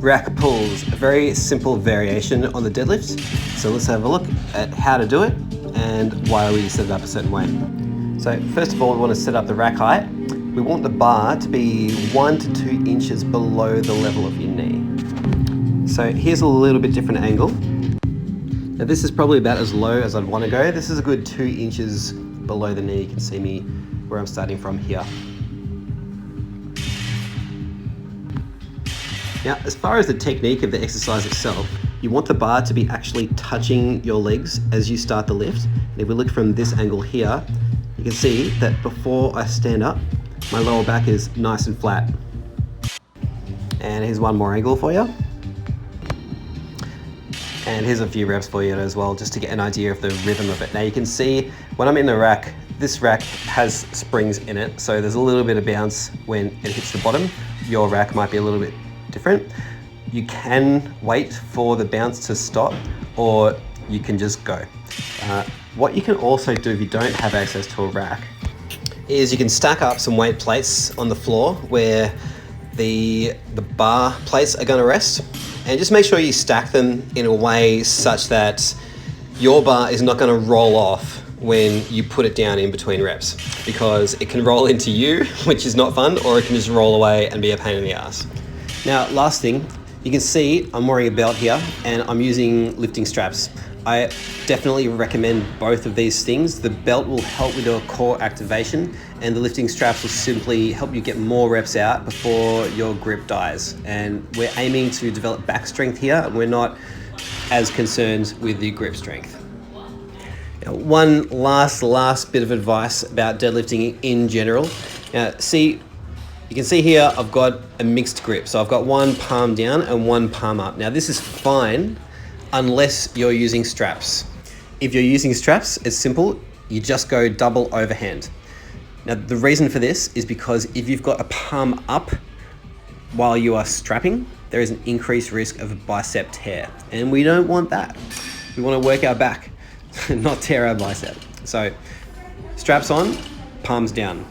rack pulls, a very simple variation on the deadlift. So let's have a look at how to do it and why we set it up a certain way. So first of all, we want to set up the rack height. We want the bar to be 1 to 2 inches below the level of your knee. So here's a little bit different angle. Now this is probably about as low as I'd want to go. This is a good 2 inches below the knee. You can see me where I'm starting from here. Now, as far as the technique of the exercise itself, you want the bar to be actually touching your legs as you start the lift. And if we look from this angle here, you can see that before I stand up, my lower back is nice and flat. And here's one more angle for you. And here's a few reps for you as well, just to get an idea of the rhythm of it. Now you can see when I'm in the rack, this rack has springs in it, so there's a little bit of bounce when it hits the bottom. Your rack might be a little bit different. You can wait for the bounce to stop, or you can just go. What you can also do if you don't have access to a rack is you can stack up some weight plates on the floor where the bar plates are going to rest, and just make sure you stack them in a way such that your bar is not going to roll off when you put it down in between reps, because it can roll into you, which is not fun, or it can just roll away and be a pain in the ass. Now, last thing, you can see I'm wearing a belt here and I'm using lifting straps. I definitely recommend both of these things. The belt will help with your core activation, and the lifting straps will simply help you get more reps out before your grip dies. And we're aiming to develop back strength here, and we're not as concerned with the grip strength. Now, one last bit of advice about deadlifting in general. Now, you can see here I've got a mixed grip. So I've got one palm down and one palm up. Now this is fine unless you're using straps. If you're using straps, it's simple. You just go double overhand. Now the reason for this is because if you've got a palm up while you are strapping, there is an increased risk of a bicep tear. And we don't want that. We want to work our back, not tear our bicep. So straps on, palms down.